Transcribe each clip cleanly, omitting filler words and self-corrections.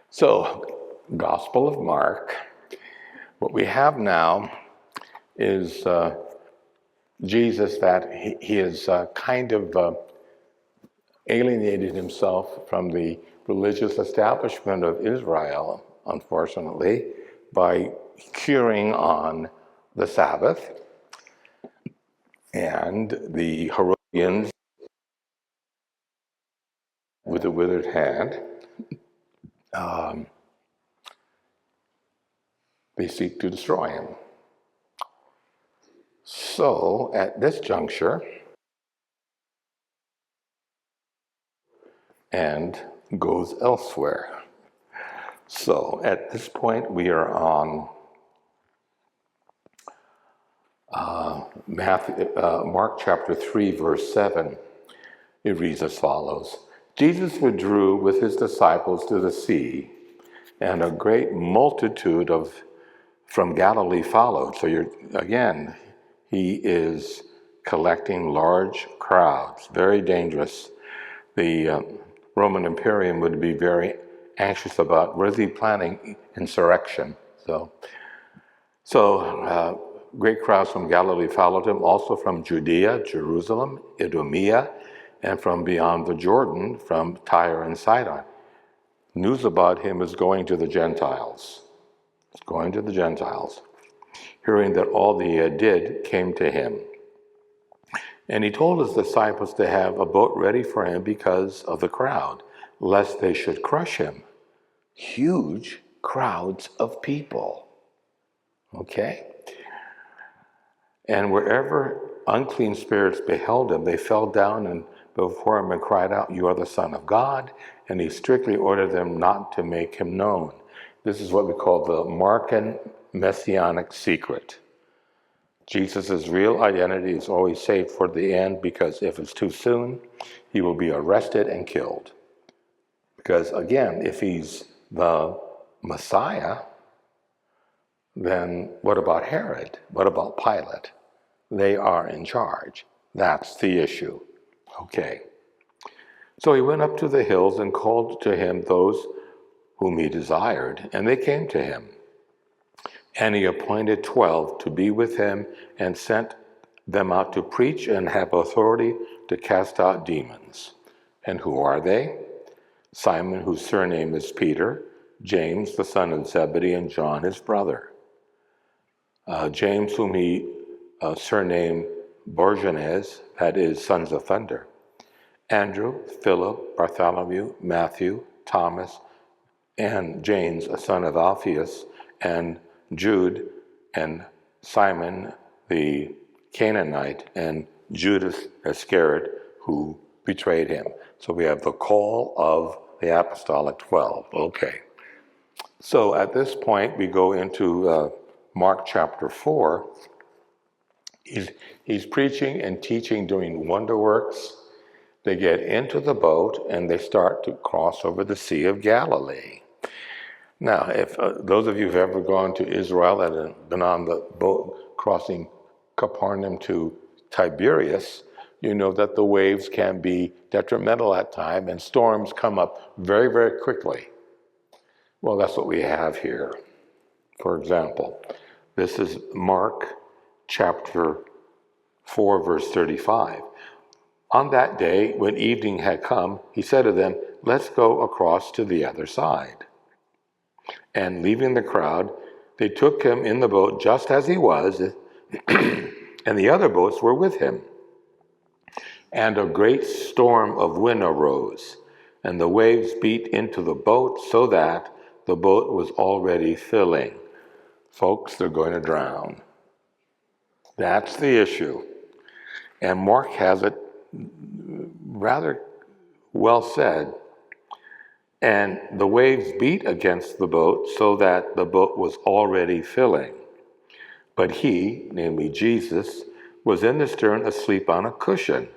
So, Gospel of Mark. What we have now is Jesus that he has kind of alienated himself from the religious establishment of Israel, unfortunately, by curing on the Sabbath. And the Herodians, with a withered hand, they seek to destroy him. So, at this juncture, and goes elsewhere. So, at this point, we are on Mark chapter 3, verse 7. It reads as follows: Jesus withdrew with his disciples to the sea, and a great multitude from Galilee followed. So he is collecting large crowds, very dangerous. The Roman Imperium would be very anxious about, was he planning insurrection? So great crowds from Galilee followed him, also from Judea, Jerusalem, Idumea, and from beyond the Jordan, from Tyre and Sidon. News about him is going to the Gentiles. It's going to the Gentiles. Hearing that all that he did came to him. And he told his disciples to have a boat ready for him because of the crowd, lest they should crush him. Huge crowds of people. Okay? And wherever unclean spirits beheld him, they fell down and before him and cried out, "You are the Son of God." And he strictly ordered them not to make him known. This is what we call the Markan messianic secret. Jesus' real identity is always saved for the end, because if it's too soon, he will be arrested and killed. Because again, if he's the Messiah, then what about Herod? What about Pilate? They are in charge. That's the issue. Okay. So he went up to the hills and called to him those whom he desired, and they came to him. And he appointed 12 to be with him and sent them out to preach and have authority to cast out demons. And who are they? Simon, whose surname is Peter, James, the son of Zebedee, and John, his brother. James, whom he surnamed Boanerges, that is, sons of thunder. Andrew, Philip, Bartholomew, Matthew, Thomas, and James, a son of Alphaeus, and Jude, and Simon the Canaanite, and Judas Iscariot, who betrayed him. So we have the call of the apostolic 12. Okay. So at this point, we go into Mark chapter 4. He's preaching and teaching, doing wonder works. They get into the boat and they start to cross over the Sea of Galilee. Now, if those of you who've ever gone to Israel and have been on the boat crossing Capernaum to Tiberias, you know that the waves can be detrimental at times and storms come up very, very quickly. Well, that's what we have here. For example, this is Mark chapter 4, verse 35. On that day, when evening had come, he said to them, "Let's go across to the other side." And leaving the crowd, they took him in the boat just as he was, and the other boats were with him. And a great storm of wind arose, and the waves beat into the boat so that the boat was already filling. Folks, they're going to drown. That's the issue. And Mark has it rather well said. And the waves beat against the boat so that the boat was already filling. But he, namely Jesus, was in the stern asleep on a cushion.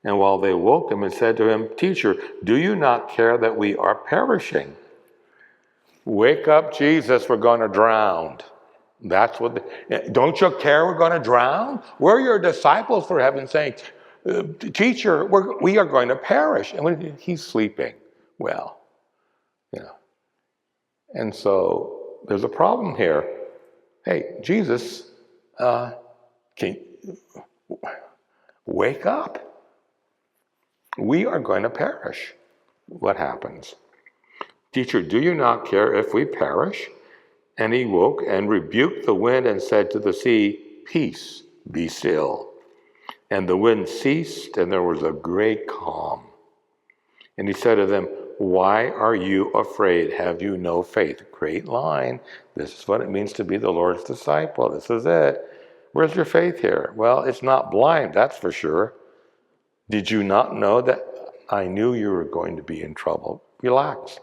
And while they woke him and said to him, "Teacher, do you not care that we are perishing?" Wake up, Jesus, we're going to drown. That's what, don't you care we're going to drown? We're your disciples, for heaven's sake. Teacher, we are going to perish. And when he's sleeping, well, And so there's a problem here. Hey, Jesus, can wake up. We are going to perish. What happens? Teacher, do you not care if we perish? And he woke and rebuked the wind and said to the sea, Peace, be still. And the wind ceased, and there was a great calm. And he said to them, Why are you afraid? Have you no faith? Great line. This is what it means to be the Lord's disciple. This is it. Where's your faith here? Well, it's not blind, that's for sure. Did you not know that I knew you were going to be in trouble? Relax.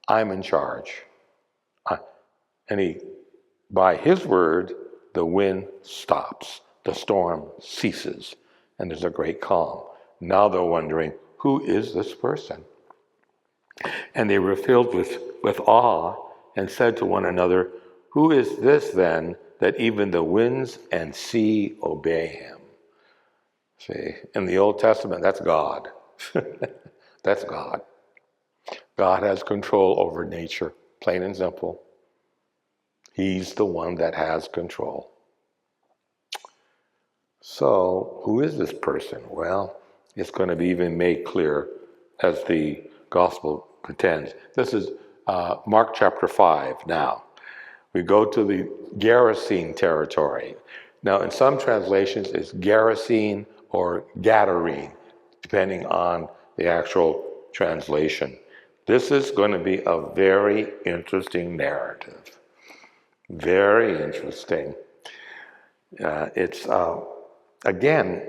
I'm in charge. And by his word, the wind stops. The storm ceases. And there's a great calm. Now they're wondering, who is this person? And they were filled with awe and said to one another, Who is this then that even the winds and sea obey him? See, in the Old Testament, that's God. That's God. God has control over nature, plain and simple. He's the one that has control. So, who is this person? Well, it's going to be even made clear as the gospel contends. This is Mark chapter 5 now. We go to the Gerasene territory. Now, in some translations, it's Gerasene or Gadarene, depending on the actual translation. This is going to be a very interesting narrative. Very interesting. Again,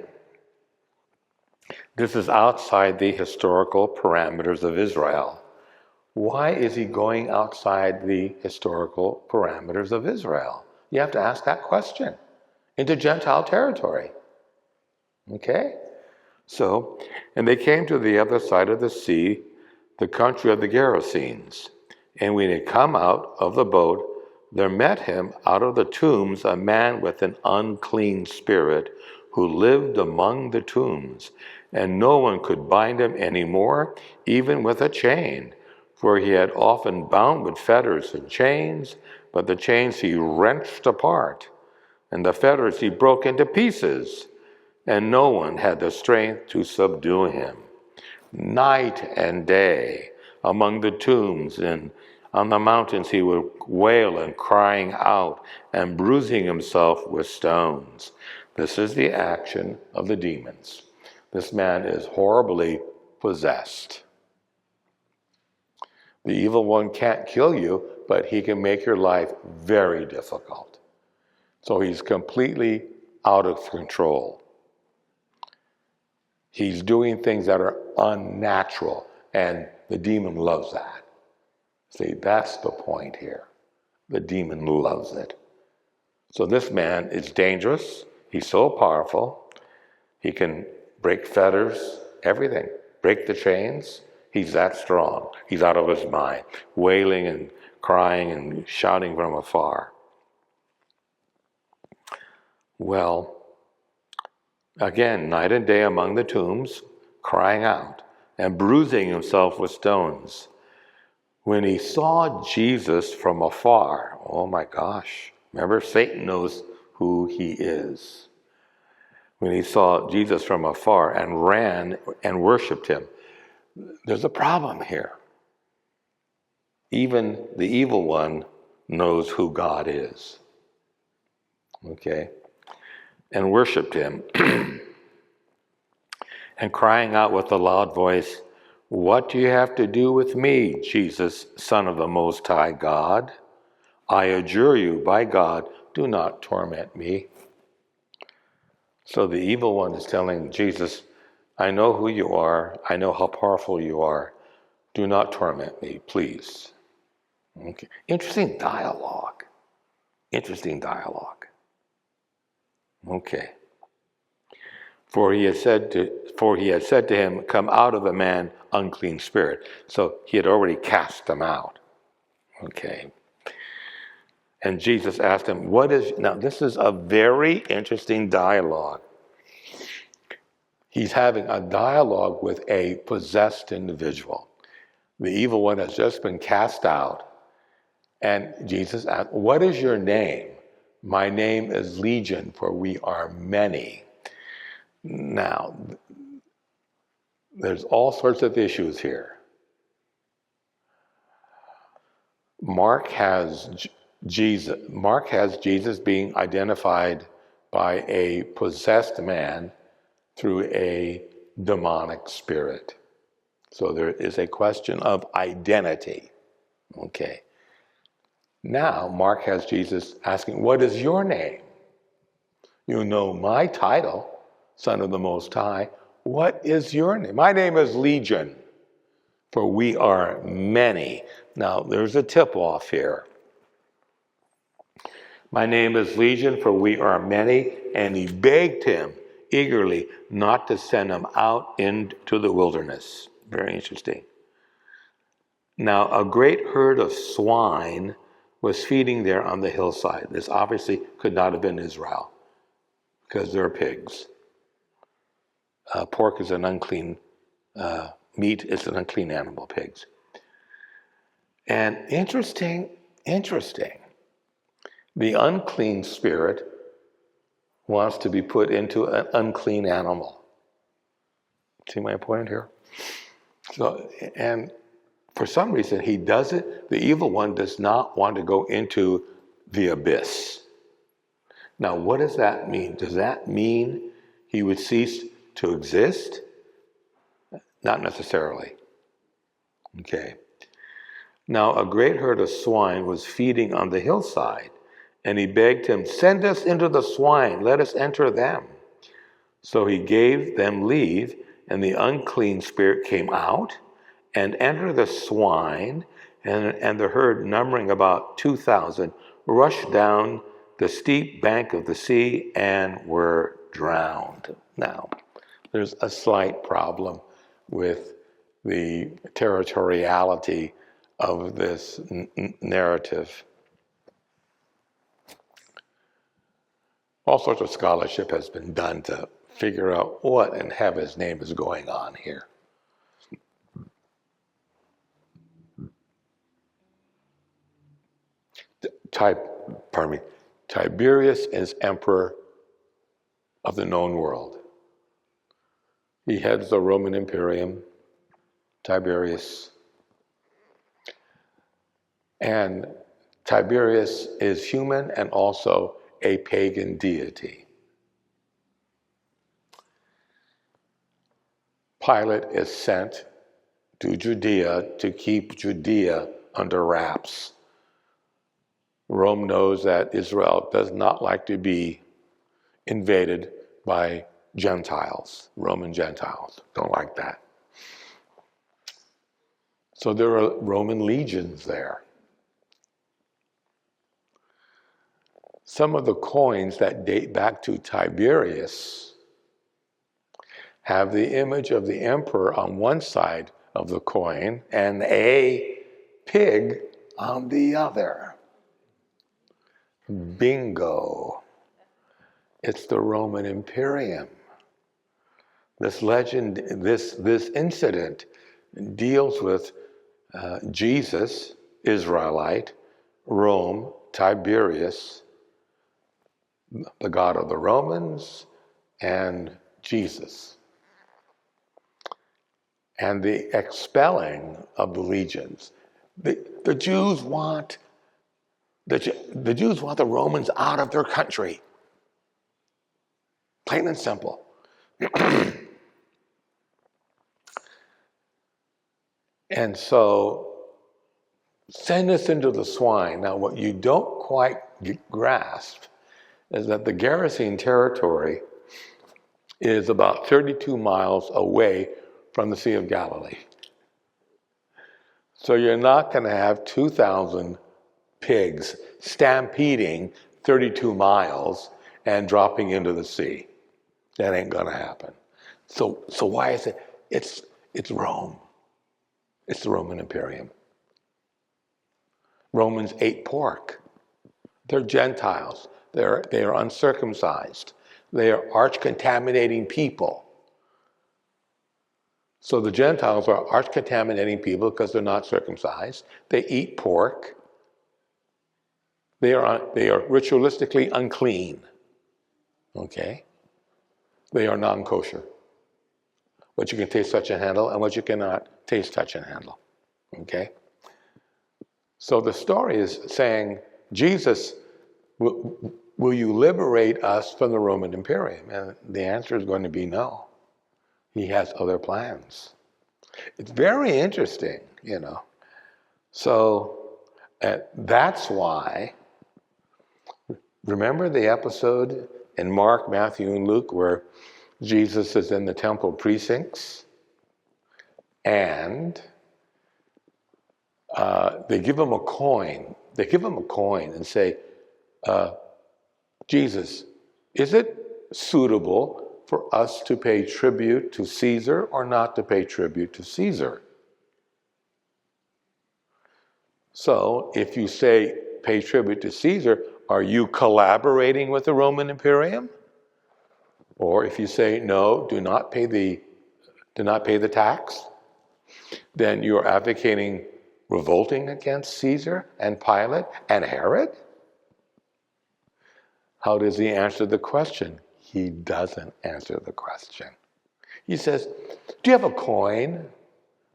this is outside the historical parameters of Israel. Why is he going outside the historical parameters of Israel? You have to ask that question. Into Gentile territory. Okay? So, and they came to the other side of the sea, the country of the Gerasenes. And when he had come out of the boat, there met him out of the tombs a man with an unclean spirit who lived among the tombs, and no one could bind him any more, even with a chain, for he had often bound with fetters and chains, but the chains he wrenched apart, and the fetters he broke into pieces, and no one had the strength to subdue him. Night and day, among the tombs and on the mountains he would wail and crying out and bruising himself with stones. This is the action of the demons. This man is horribly possessed. The evil one can't kill you, but he can make your life very difficult. So he's completely out of control. He's doing things that are unnatural, and the demon loves that. See, that's the point here. The demon loves it. So this man is dangerous. He's so powerful. He can break fetters, everything. Break the chains. He's that strong. He's out of his mind, wailing and crying and shouting from afar. Well, again, night and day among the tombs, crying out and bruising himself with stones. When he saw Jesus from afar, oh my gosh, remember Satan knows who he is. When he saw Jesus from afar and ran and worshiped him, there's a problem here. Even the evil one knows who God is. Okay? And worshiped him. And crying out with a loud voice, What do you have to do with me, Jesus, Son of the Most High God? I adjure you, by God, do not torment me. So the evil one is telling Jesus, I know who you are. I know how powerful you are. Do not torment me, please. Okay. Interesting dialogue. Interesting dialogue. Okay. For he had said to him, Come out of the man, unclean spirit. So he had already cast them out. Okay. And Jesus asked him, now this is a very interesting dialogue. He's having a dialogue with a possessed individual. The evil one has just been cast out. And Jesus asked, what is your name? My name is Legion, for we are many. Now, there's all sorts of issues here. Mark has Jesus being identified by a possessed man through a demonic spirit. So there is a question of identity. Okay. Now, Mark has Jesus asking, what is your name? You know my title, Son of the Most High. What is your name? My name is Legion, for we are many. Now, there's a tip-off here. My name is Legion, for we are many, and he begged him eagerly not to send him out into the wilderness. Very interesting. Now, a great herd of swine was feeding there on the hillside. This obviously could not have been Israel, because there are pigs. Pork is an unclean, meat is an unclean animal, pigs. And interesting, the unclean spirit wants to be put into an unclean animal. See my point here? So, and for some reason he does it. The evil one does not want to go into the abyss. Now, what does that mean? Does that mean he would cease to exist? Not necessarily. Okay. Now, a great herd of swine was feeding on the hillside, and he begged him, send us into the swine, let us enter them. So he gave them leave, and the unclean spirit came out and entered the swine, and the herd, numbering about 2,000, rushed down the steep bank of the sea and were drowned. Now, there's a slight problem with the territoriality of this narrative. All sorts of scholarship has been done to figure out what in heaven's name is going on here. Tiberius is emperor of the known world. He heads the Roman Imperium, Tiberius. And Tiberius is human and also a pagan deity. Pilate is sent to Judea to keep Judea under wraps. Rome knows that Israel does not like to be invaded by Gentiles. Roman Gentiles don't like that. So there are Roman legions there. Some of the coins that date back to Tiberius have the image of the emperor on one side of the coin and a pig on the other. Bingo. It's the Roman Imperium. This legend, this incident deals with Jesus, Israelite, Rome, Tiberius, the God of the Romans, and Jesus. And the expelling of the legions. The Jews want the Romans out of their country. Plain and simple. And so, send us into the swine. Now, what you don't quite grasp is that the Gerasene territory is about 32 miles away from the Sea of Galilee. So you're not going to have 2,000 pigs stampeding 32 miles and dropping into the sea. That ain't going to happen. So why is it? It's Rome. It's the Roman Imperium. Romans ate pork. They're Gentiles. They are uncircumcised. They are arch-contaminating people. So the Gentiles are arch-contaminating people because they're not circumcised. They eat pork. They are ritualistically unclean. Okay? They are non-kosher. What you can taste, touch, and handle, and what you cannot taste, touch, and handle. Okay? So the story is saying, Jesus, will you liberate us from the Roman Imperium? And the answer is going to be no. He has other plans. It's very interesting, you know. So that's why, remember the episode in Mark, Matthew, and Luke where Jesus is in the temple precincts and they give him a coin. They give him a coin and say, Jesus, is it suitable for us to pay tribute to Caesar or not to pay tribute to Caesar? So if you say pay tribute to Caesar, are you collaborating with the Roman Imperium? Or if you say no, do not pay the tax, then you're advocating revolting against Caesar and Pilate and Herod? How does he answer the question? He doesn't answer the question. He says, do you have a coin?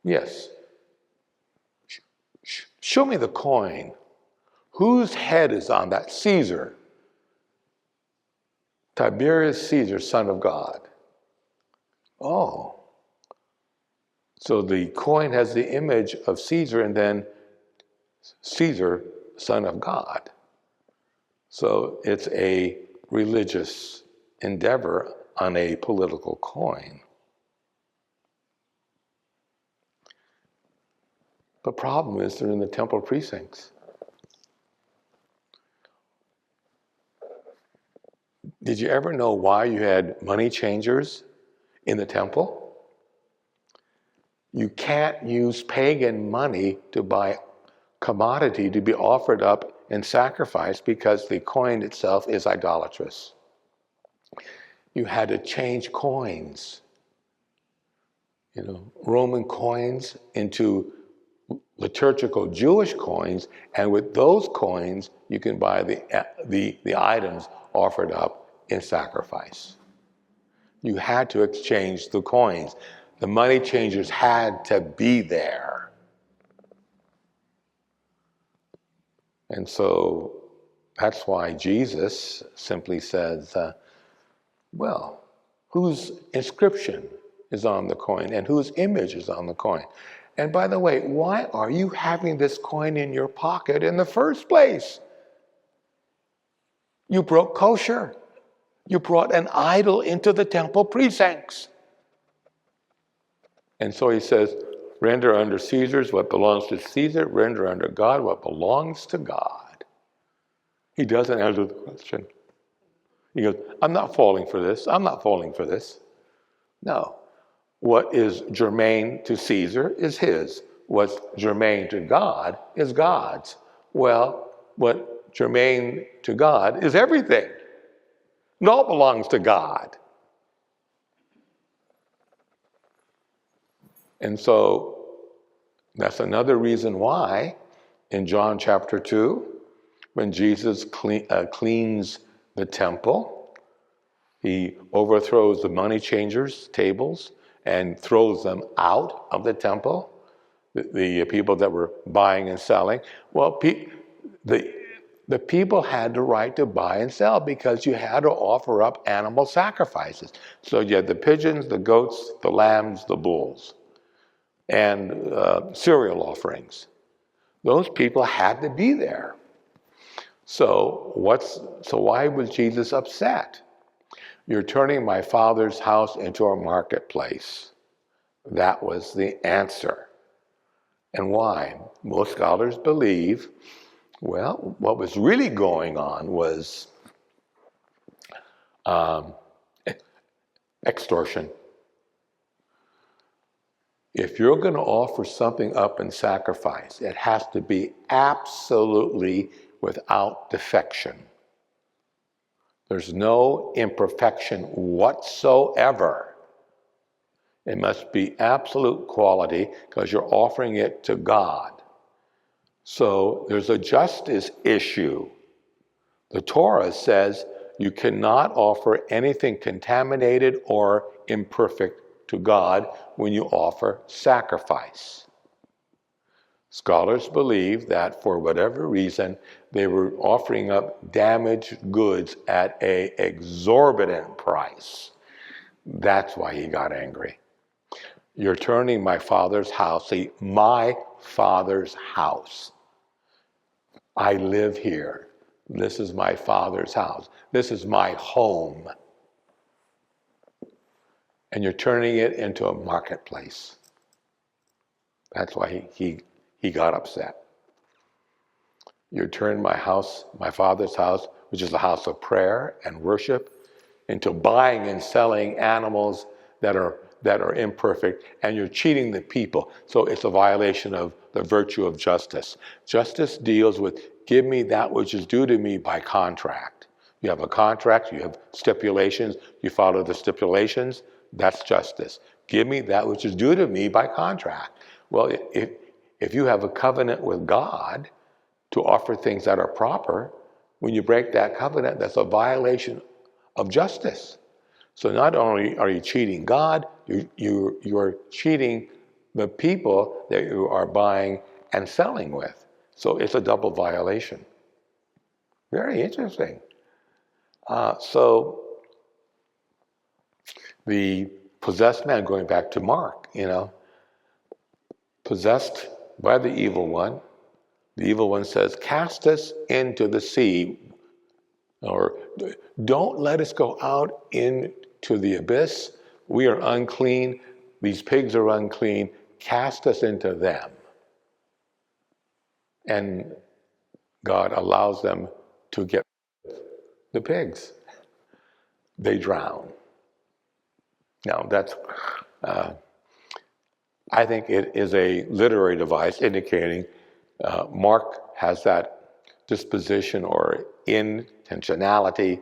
Yes. Show me the coin. Whose head is on that? Caesar. Tiberius Caesar, son of God. Oh. So the coin has the image of Caesar and then Caesar, son of God. So it's a religious endeavor on a political coin. The problem is they're in the temple precincts. Did you ever know why you had money changers in the temple? You can't use pagan money to buy commodity to be offered up in sacrifice because the coin itself is idolatrous. You had to change coins, Roman coins into liturgical Jewish coins, and with those coins you can buy the items offered up in sacrifice. You had to exchange the coins. The money changers had to be there. And so that's why Jesus simply says, well, whose inscription is on the coin and whose image is on the coin? And by the way, why are you having this coin in your pocket in the first place? You broke kosher. You brought an idol into the temple precincts. And so he says, render unto Caesar's what belongs to Caesar, render unto God what belongs to God. He doesn't answer the question. He goes, I'm not falling for this. I'm not falling for this. No. What is germane to Caesar is his. What's germane to God is God's. Well, what germane to God is everything. It all belongs to God. And so that's another reason why in John chapter 2, when Jesus cleans the temple, he overthrows the money changers' tables and throws them out of the temple, the people that were buying and selling. Well, the people had the right to buy and sell because you had to offer up animal sacrifices. So you had the pigeons, the goats, the lambs, the bulls, and cereal offerings. Those people had to be there. So why was Jesus upset? You're turning my Father's house into a marketplace. That was the answer. And why? Most scholars believe, well, what was really going on was extortion. If you're going to offer something up in sacrifice, it has to be absolutely without defection. There's no imperfection whatsoever. It must be absolute quality because you're offering it to God. So there's a justice issue The Torah says you cannot offer anything contaminated or imperfect to God when you offer sacrifice. Scholars believe that for whatever reason, they were offering up damaged goods at an exorbitant price. That's why he got angry. You're turning my father's house, see, my father's house. I live here. This is my father's house. This is my home. And you're turning it into a marketplace. That's why he got upset. You turned my house, my father's house, which is a house of prayer and worship, into buying and selling animals that are imperfect, and you're cheating the people. So it's a violation of the virtue of justice. Justice deals with give me that which is due to me by contract. You have a contract, you have stipulations, you follow the stipulations, that's justice. Give me that which is due to me by contract. Well, if you have a covenant with God to offer things that are proper, when you break that covenant, that's a violation of justice. So not only are you cheating God, you're cheating the people that you are buying and selling with. So it's a double violation. Very interesting. So the possessed man, going back to Mark, possessed by the evil one says, cast us into the sea, or don't let us go out into the abyss. We are unclean. These pigs are unclean. Cast us into them. And God allows them to get the pigs. They drown. Now, that's, I think it is a literary device indicating Mark has that disposition or intentionality.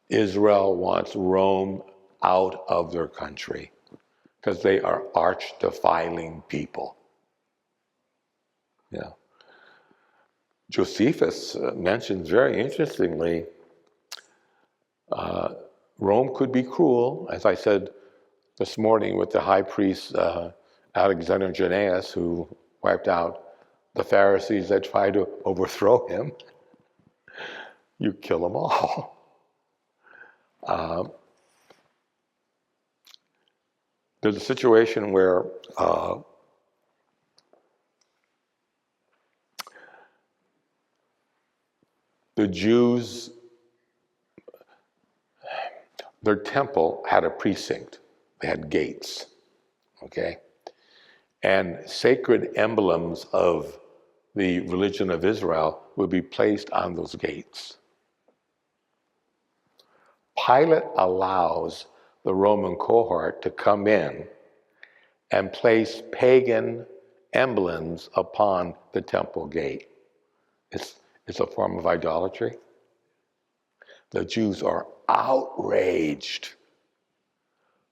Israel wants Rome out of their country because they are arch-defiling people. Yeah. Josephus mentions very interestingly, Rome could be cruel, as I said this morning with the high priest Alexander Jannaeus, who wiped out the Pharisees that tried to overthrow him. You kill them all. There's a situation where the Jews, their temple had a precinct. They had gates, okay? And sacred emblems of the religion of Israel would be placed on those gates. Pilate allows the Roman cohort to come in and place pagan emblems upon the temple gate. It's a form of idolatry. The Jews are outraged.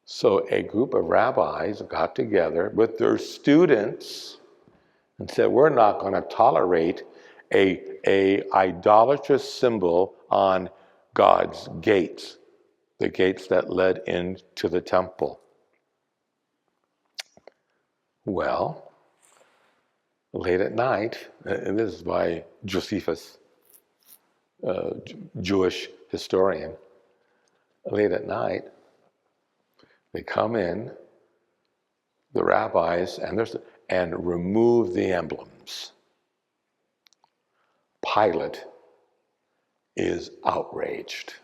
So a group of rabbis got together with their students and said, we're not going to tolerate a idolatrous symbol on God's gates, the gates that led into the temple. Well, late at night, and this is by Josephus, Jewish historian, late at night, they come in, the rabbis, and remove the emblems. Pilate is outraged.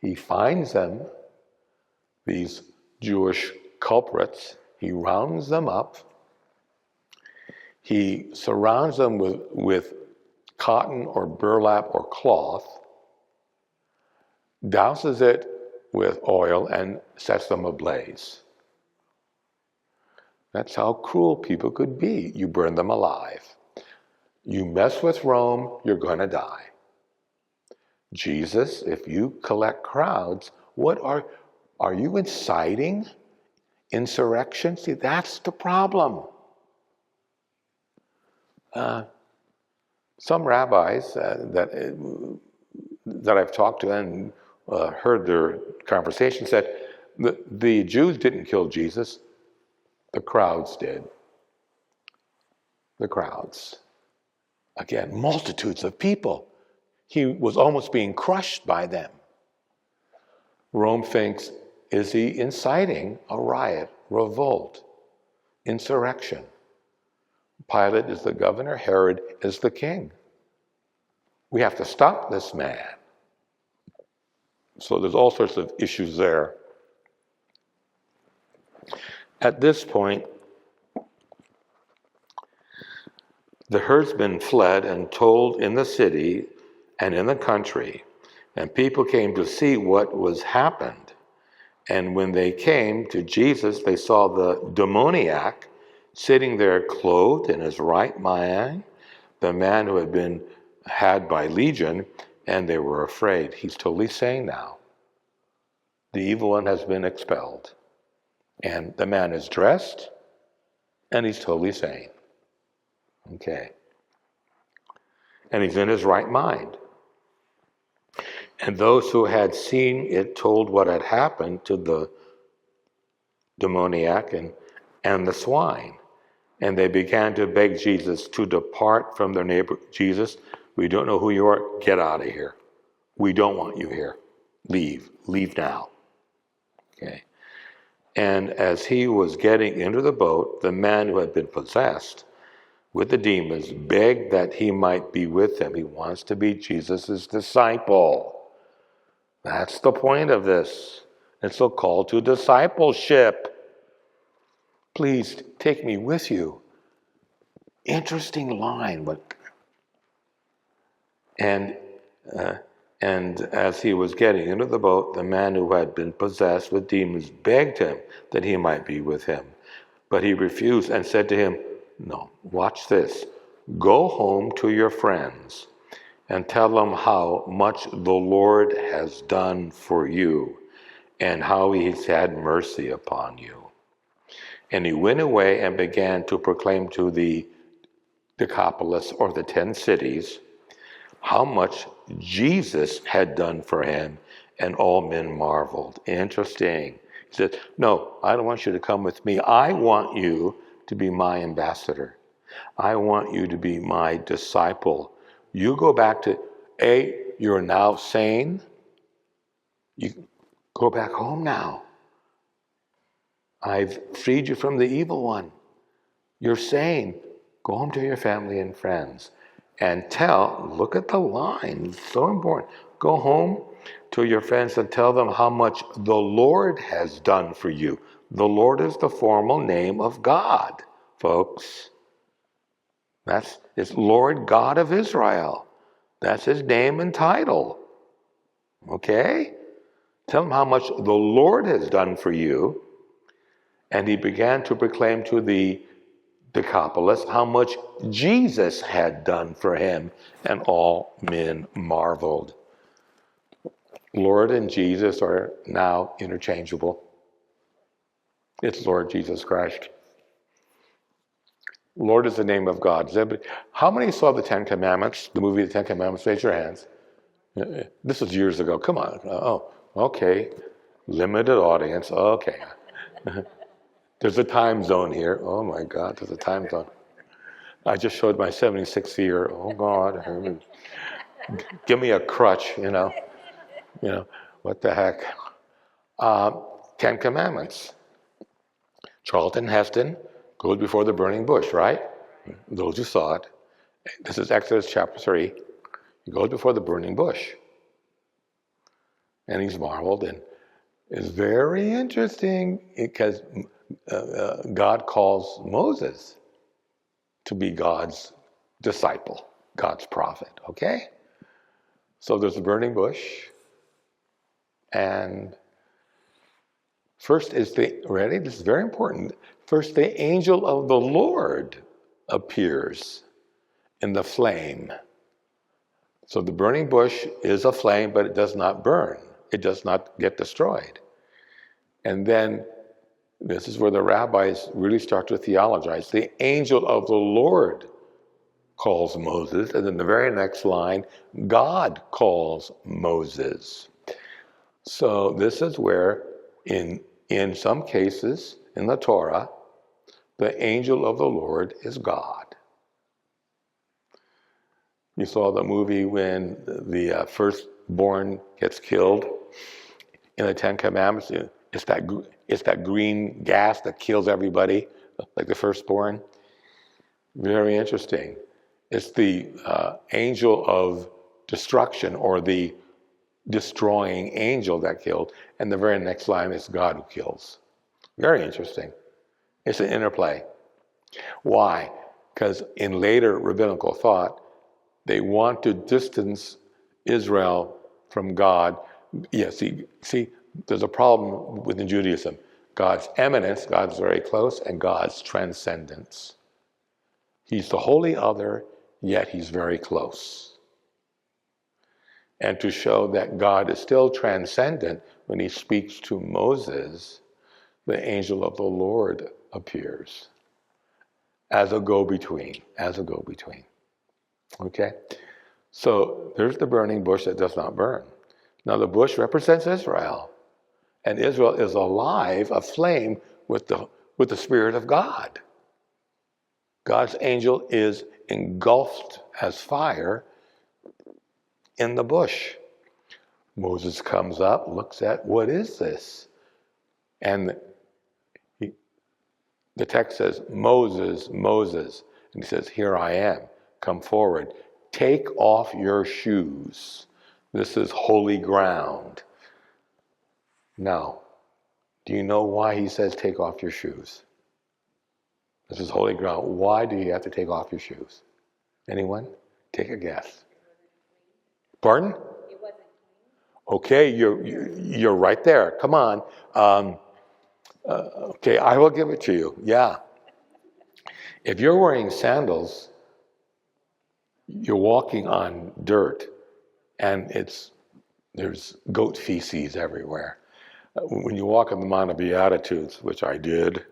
He finds them, these Jewish culprits, he rounds them up, he surrounds them with cotton or burlap or cloth, douses it with oil, and sets them ablaze. That's how cruel people could be. You burn them alive. You mess with Rome, you're going to die. Jesus, if you collect crowds, what are you inciting insurrection? See, that's the problem. Some rabbis that I've talked to and heard their conversation said the Jews didn't kill Jesus, the crowds did. The crowds. Again, multitudes of people. He was almost being crushed by them. Rome thinks, is he inciting a riot, revolt, insurrection? Pilate is the governor, Herod is the king. We have to stop this man. So there's all sorts of issues there. At this point, the herdsmen fled and told in the city and in the country, and people came to see what was happened. And when they came to Jesus, they saw the demoniac sitting there clothed in his right mind, the man who had been had by legion, and they were afraid. He's totally sane now. The evil one has been expelled. And the man is dressed, and he's totally sane. Okay. And he's in his right mind. And those who had seen it told what had happened to the demoniac and the swine. And they began to beg Jesus to depart from their neighbor. Jesus, we don't know who you are. Get out of here. We don't want you here. Leave. Leave now. Okay. And as he was getting into the boat, the man who had been possessed with the demons begged that he might be with him. He wants to be Jesus' disciple. That's the point of this. It's a call to discipleship. Please take me with you. Interesting line. And as he was getting into the boat, the man who had been possessed with demons begged him that he might be with him. But he refused and said to him, no, watch this. Go home to your friends and tell them how much the Lord has done for you and how he's had mercy upon you. And he went away and began to proclaim to the Decapolis, or the 10 cities, how much Jesus had done for him, and all men marveled. Interesting. He said, no, I don't want you to come with me. I want you to be my ambassador. I want you to be my disciple. You go back to, you're now sane. You go back home now. I've freed you from the evil one. You're sane. Go home to your family and friends and look at the line, it's so important. Go home to your friends and tell them how much the Lord has done for you. The Lord is the formal name of God, folks. It's Lord God of Israel. That's his name and title. Okay? Tell them how much the Lord has done for you. And he began to proclaim to the Decapolis how much Jesus had done for him, and all men marveled. Lord and Jesus are now interchangeable. It's Lord Jesus Christ. Lord is the name of God. How many saw the Ten Commandments, the movie The Ten Commandments? Raise your hands. This was years ago. Come on. Oh, okay. Limited audience. Okay. There's a time zone here. Oh my God, there's a time zone. I just showed my 76th year. Oh God, give me a crutch, what the heck. 10 Commandments. Charlton Heston goes before the burning bush, right? Those who saw it. This is Exodus chapter 3. He goes before the burning bush. And he's marveled, and it's very interesting because God calls Moses to be God's disciple, God's prophet, okay? So there's a burning bush, and first is ready? This is very important. First, the angel of the Lord appears in the flame. So the burning bush is a flame, but it does not burn. It does not get destroyed. And then this is where the rabbis really start to theologize. The angel of the Lord calls Moses, and then the very next line, God calls Moses. So this is where, in some cases in the Torah, the angel of the Lord is God. You saw the movie when the firstborn gets killed in the Ten Commandments. It's that green gas that kills everybody, like the firstborn. Very interesting. It's the angel of destruction, or the destroying angel that killed. And the very next line is God who kills. Very interesting. It's an interplay. Why? Because in later rabbinical thought, they want to distance Israel from God. Yeah, see, there's a problem within Judaism. God's eminence, God's very close, and God's transcendence. He's the holy other, yet he's very close. And to show that God is still transcendent, when he speaks to Moses, the angel of the Lord appears as a go-between, Okay? So there's the burning bush that does not burn. Now the bush represents Israel, and Israel is alive, aflame with the Spirit of God. God's angel is engulfed as fire in the bush. Moses comes up, looks at, what is this? And the text says, Moses, Moses. And he says, here I am, come forward. Take off your shoes. This is holy ground. Now, do you know why he says take off your shoes? This is holy ground. Why do you have to take off your shoes? Anyone? Take a guess. Pardon? It wasn't Okay, you're right there. Come on. Okay, I will give it to you. Yeah. If you're wearing sandals, you're walking on dirt, and there's goat feces everywhere. When you walk on the Mount of Beatitudes, which I did,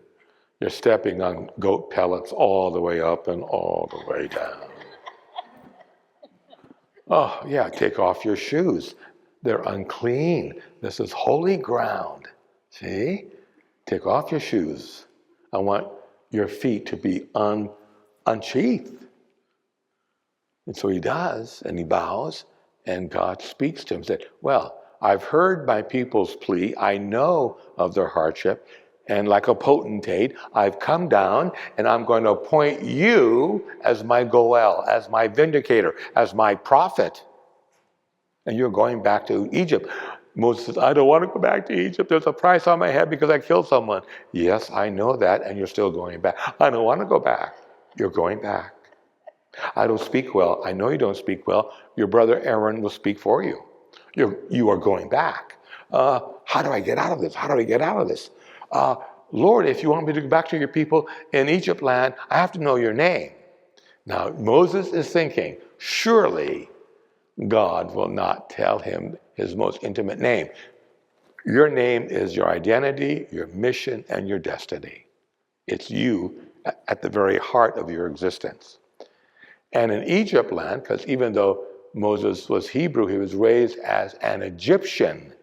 you're stepping on goat pellets all the way up and all the way down. Oh, yeah, take off your shoes. They're unclean. This is holy ground. See? Take off your shoes. I want your feet to be unsheathed. And so he does, and he bows, and God speaks to him and said, well, I've heard my people's plea. I know of their hardship. And like a potentate, I've come down, and I'm going to appoint you as my Goel, as my vindicator, as my prophet. And you're going back to Egypt. Moses says, I don't want to go back to Egypt. There's a price on my head because I killed someone. Yes, I know that, and you're still going back. I don't want to go back. You're going back. I don't speak well. I know you don't speak well. Your brother Aaron will speak for you. You are going back. How do I get out of this? How do I get out of this? Lord, if you want me to go back to your people in Egypt land, I have to know your name. Now, Moses is thinking, surely God will not tell him his most intimate name. Your name is your identity, your mission, and your destiny. It's you at the very heart of your existence. And in Egypt land, because even though Moses was Hebrew, he was raised as an Egyptian.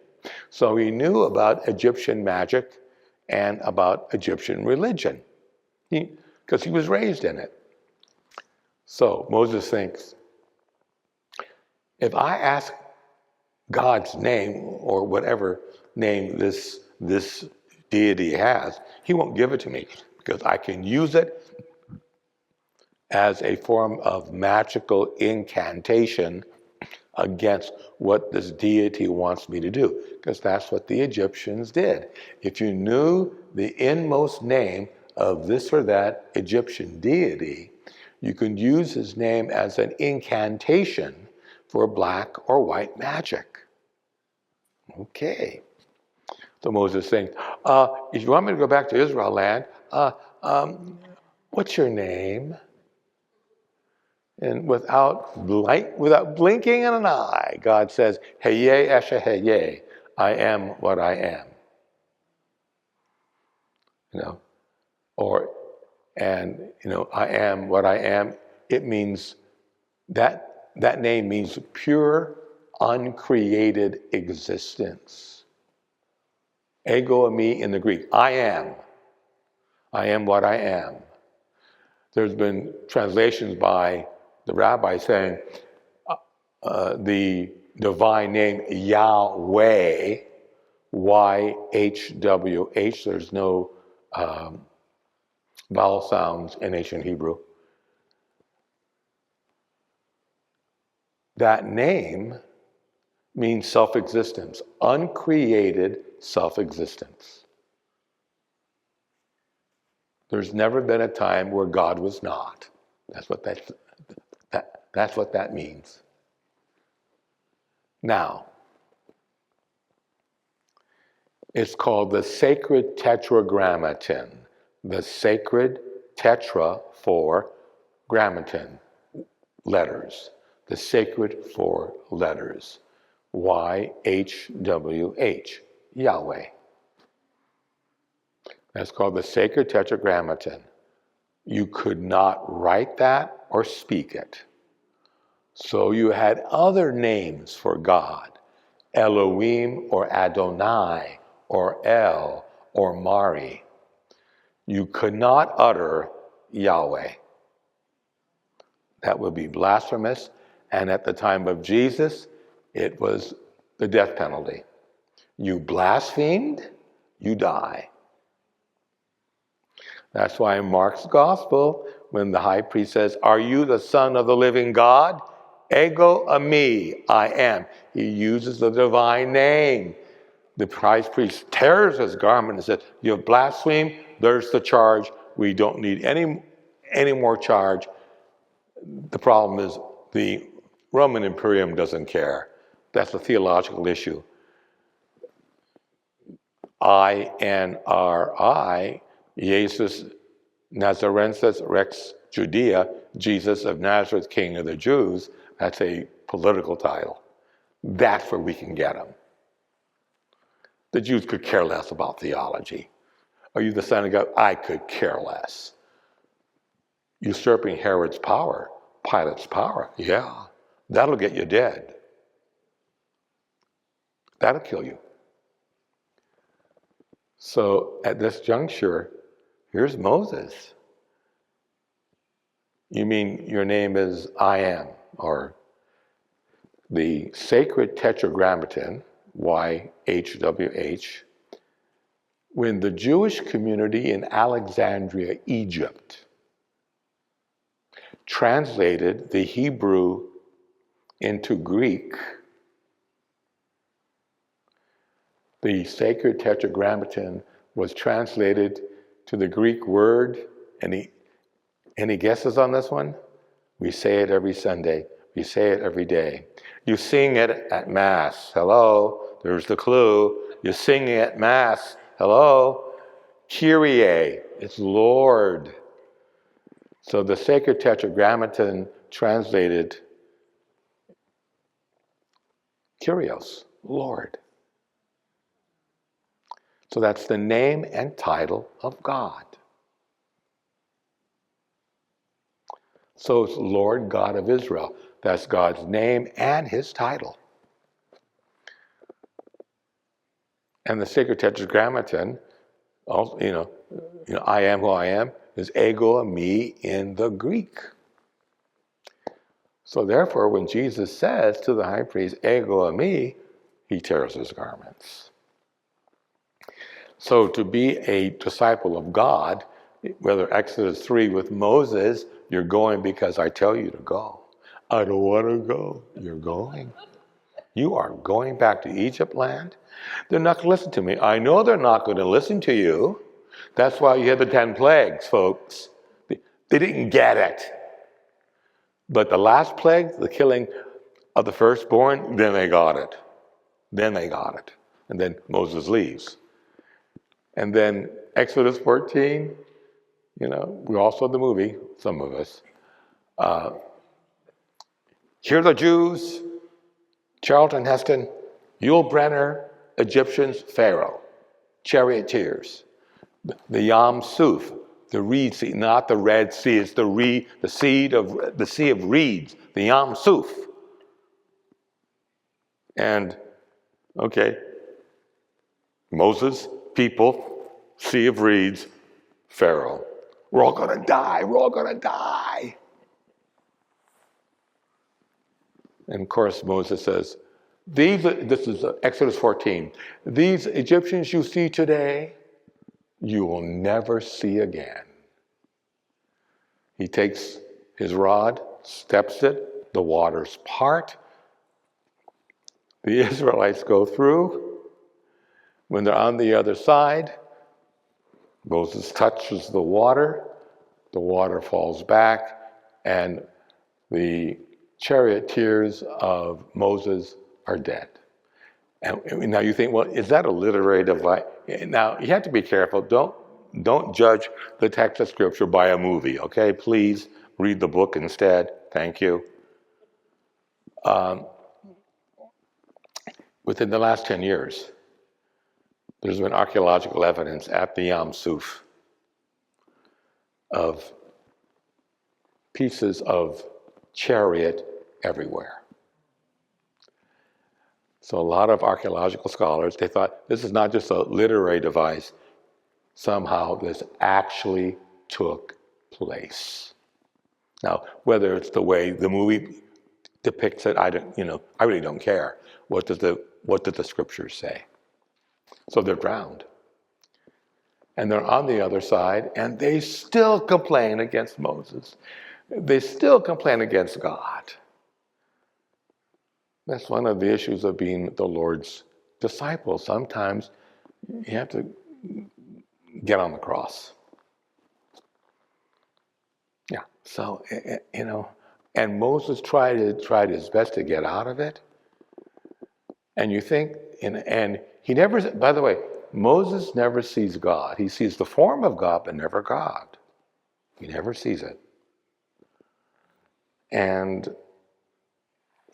So he knew about Egyptian magic and about Egyptian religion, because he was raised in it. So Moses thinks, if I ask God's name, or whatever name this deity has, he won't give it to me, because I can use it as a form of magical incantation against what this deity wants me to do, because that's what the Egyptians did. If you knew the inmost name of this or that Egyptian deity, you could use his name as an incantation for black or white magic. Okay. So Moses is saying, if you want me to go back to Israel land, what's your name? And without blinking an eye, God says, Heye Esha Heye, I am what I am. I am what I am it means that name means pure, uncreated existence. Ego eimi in the Greek. I am. I am what I am. There's been translations by the rabbi saying the divine name Yahweh, YHWH, there's no vowel sounds in ancient Hebrew. That name means self-existence, uncreated self-existence. There's never been a time where God was not. That's what that means. Now, it's called the sacred tetragrammaton. The sacred tetra for grammaton, letters. The sacred 4 letters. YHWH, Yahweh. That's called the sacred tetragrammaton. You could not write that or speak it. So you had other names for God, Elohim or Adonai or El or Mari. You could not utter Yahweh. That would be blasphemous, and at the time of Jesus, it was the death penalty. You blasphemed, you die. That's why in Mark's gospel, when the high priest says, "Are you the Son of the living God?" Ego eimi, I am. He uses the divine name. The high priest tears his garment and says, "You have blasphemed, there's the charge. We don't need any more charge." The problem is the Roman Imperium doesn't care. That's a theological issue. INRI, Jesus Nazarensis Rex Judea, Jesus of Nazareth, King of the Jews, that's a political title. That's where we can get them. The Jews could care less about theology. Are you the Son of God? I could care less. Usurping Herod's power, Pilate's power, yeah, that'll get you dead. That'll kill you. So at this juncture, here's Moses. You mean your name is I am, or the sacred tetragrammaton, YHWH, when the Jewish community in Alexandria, Egypt, translated the Hebrew into Greek, the sacred tetragrammaton was translated to the Greek word. Any guesses on this one? We say it every Sunday. We say it every day. You sing it at Mass. Hello, there's the clue. You sing it at Mass. Hello, Kyrie, it's Lord. So the sacred tetragrammaton translated Kyrios, Lord. So that's the name and title of God. So it's Lord God of Israel. That's God's name and his title. And the sacred tetragrammaton, also, I am who I am, is ego eimi in the Greek. So therefore, when Jesus says to the high priest, ego eimi, he tears his garments. So to be a disciple of God, whether Exodus 3 with Moses, you're going because I tell you to go. I don't want to go. You're going. You are going back to Egypt land. They're not going to listen to me. I know they're not going to listen to you. That's why you had the 10 plagues, folks. They didn't get it. But the last plague, the killing of the firstborn, then they got it. Then they got it. And then Moses leaves. And then Exodus 14, we all saw the movie, some of us. Here are the Jews, Charlton Heston, Yul Brynner, Egyptians, Pharaoh, charioteers, the Yam Suf, The Reed Sea, not the Red Sea. It's the Sea of Reeds, the Yam Suf. And, okay, Moses, people, Sea of Reeds, Pharaoh. We're all going to die. We're all going to die. And of course, Moses says, this is Exodus 14, these Egyptians you see today, you will never see again. He takes his rod, steps it, the waters part. The Israelites go through. When they're on the other side, Moses touches the water falls back, and the charioteers of Moses are dead. And now you think, well, is that a literary device? Now, you have to be careful. Don't judge the text of Scripture by a movie, okay? Please read the book instead. Thank you. Within the last 10 years, there's been archaeological evidence at the Yam Suf of pieces of chariot everywhere. So a lot of archaeological scholars, they thought this is not just a literary device. Somehow this actually took place. Now, whether it's the way the movie depicts it, I really don't care. What did the scriptures say? So they're drowned. And they're on the other side, and they still complain against Moses. They still complain against God. That's one of the issues of being the Lord's disciple. Sometimes you have to get on the cross. Yeah, so, and Moses tried his best to get out of it. And you think, and he never, by the way, Moses never sees God. He sees the form of God, but never God. He never sees it. And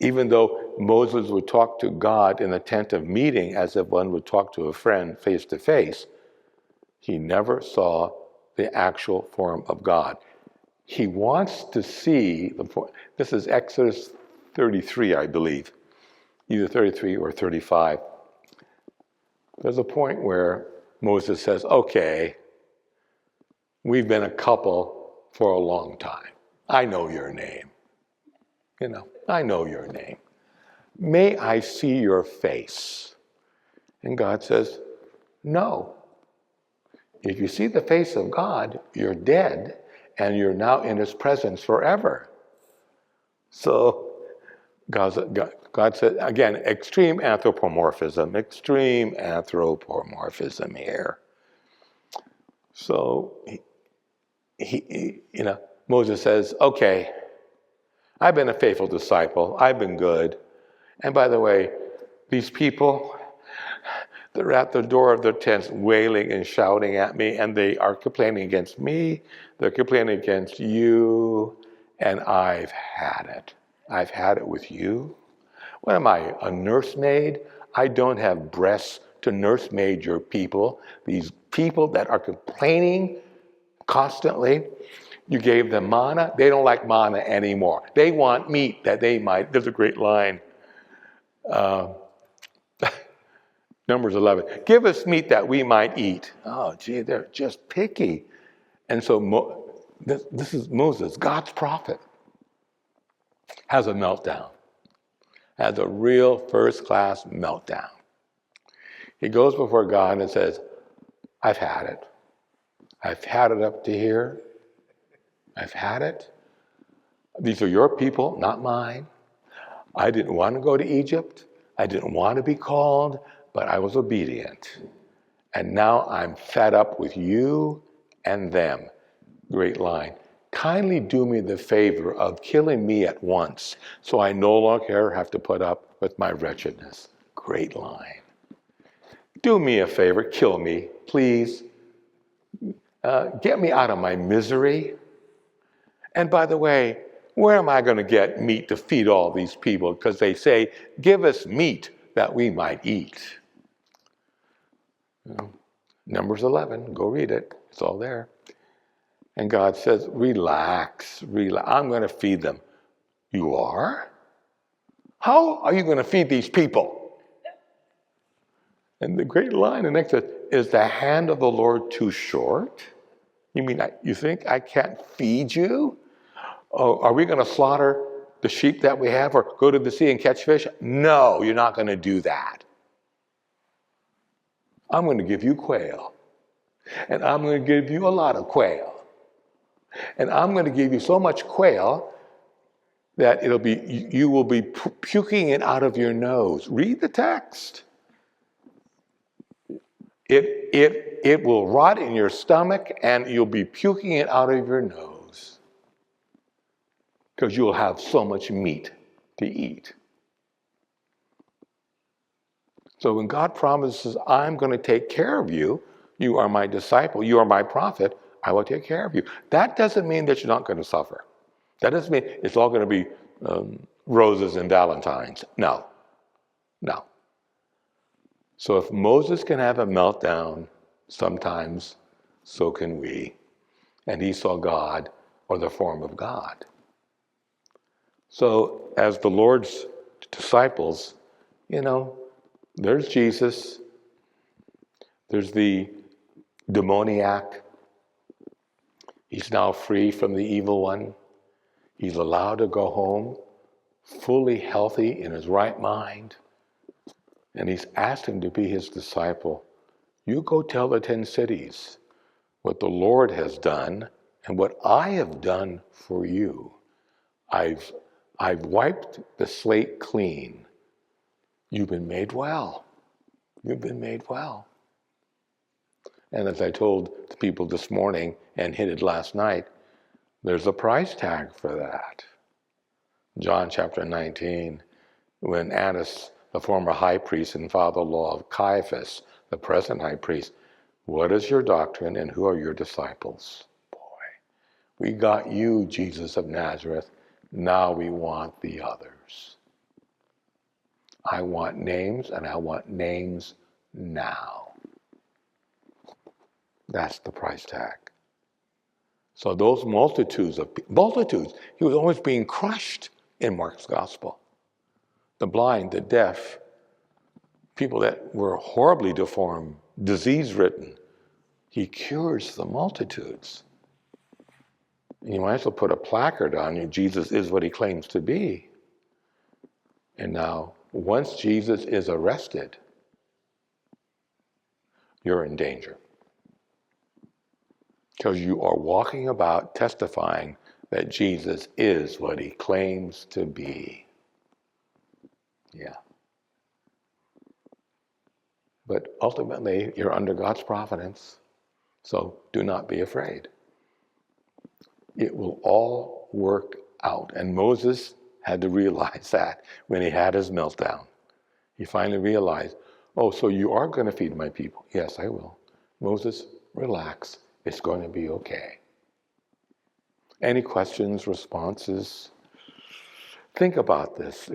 even though Moses would talk to God in the tent of meeting as if one would talk to a friend face to face, he never saw the actual form of God. He wants to see the form. This is Exodus 33, I believe, either 33 or 35. There's a point where Moses says, okay, we've been a couple for a long time. I know your name. I know your name. May I see your face? And God says, no. If you see the face of God, you're dead, and you're now in his presence forever. So God said, again, extreme anthropomorphism here. So Moses says, okay, I've been a faithful disciple. I've been good. And by the way, these people, they're at the door of their tents wailing and shouting at me, and they are complaining against me. They're complaining against you, and I've had it. I've had it with you. What am I, a nursemaid? I don't have breasts to nursemaid your people. These people that are complaining constantly. You gave them manna. They don't like manna anymore. They want meat that they might. There's a great line. Numbers 11. Give us meat that we might eat. Oh, gee, they're just picky. And so this is Moses, God's prophet, has a meltdown. Has a real first-class meltdown. He goes before God and says, I've had it. I've had it up to here. I've had it. These are your people, not mine. I didn't want to go to Egypt. I didn't want to be called, but I was obedient. And now I'm fed up with you and them. Great line. Kindly do me the favor of killing me at once, so I no longer have to put up with my wretchedness. Great line. Do me a favor, kill me, please. Get me out of my misery. And by the way, where am I going to get meat to feed all these people? Because they say, give us meat that we might eat. Numbers 11, go read it. It's all there. And God says, relax, relax. I'm going to feed them. You are? How are you going to feed these people? And the great line, the next says, is the hand of the Lord too short? You mean, you think I can't feed you? Oh, are we going to slaughter the sheep that we have or go to the sea and catch fish? No, you're not going to do that. I'm going to give you quail. And I'm going to give you a lot of quail. And I'm going to give you so much quail that you will be puking it out of your nose. Read the text. It will rot in your stomach and you'll be puking it out of your nose because you'll have so much meat to eat. So when God promises, I'm going to take care of you, you are my disciple, you are my prophet, I will take care of you. That doesn't mean that you're not going to suffer. That doesn't mean it's all going to be roses and valentines. No. So if Moses can have a meltdown sometimes, so can we. And he saw God or the form of God. So as the Lord's disciples, there's Jesus, there's the demoniac. He's now free from the evil one. He's allowed to go home fully healthy in his right mind. And he's asked him to be his disciple. You go tell the 10 cities what the Lord has done and what I have done for you. I've wiped the slate clean. You've been made well. You've been made well. And as I told the people this morning and hinted last night, there's a price tag for that. John chapter 19, when Annas, the former high priest and father-in-law of Caiaphas, the present high priest, what is your doctrine and who are your disciples? Boy, we got you, Jesus of Nazareth. Now we want the others. I want names, and I want names now. That's the price tag. So those multitudes, he was always being crushed in Mark's gospel. The blind, the deaf, people that were horribly deformed, disease-ridden, he cures the multitudes. And you might as well put a placard on you, Jesus is what he claims to be. And now, once Jesus is arrested, you're in danger. Because you are walking about testifying that Jesus is what he claims to be. Yeah. But ultimately, you're under God's providence, so do not be afraid. It will all work out. And Moses had to realize that when he had his meltdown. He finally realized, oh, so you are going to feed my people. Yes, I will. Moses, relax. It's going to be okay. Any questions, responses? Think about this.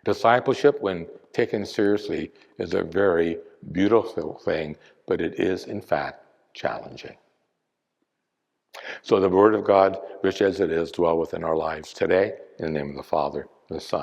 Discipleship, when taken seriously, is a very beautiful thing, but it is, in fact, challenging. So the Word of God, rich as it is, dwell within our lives today, in the name of the Father, the Son,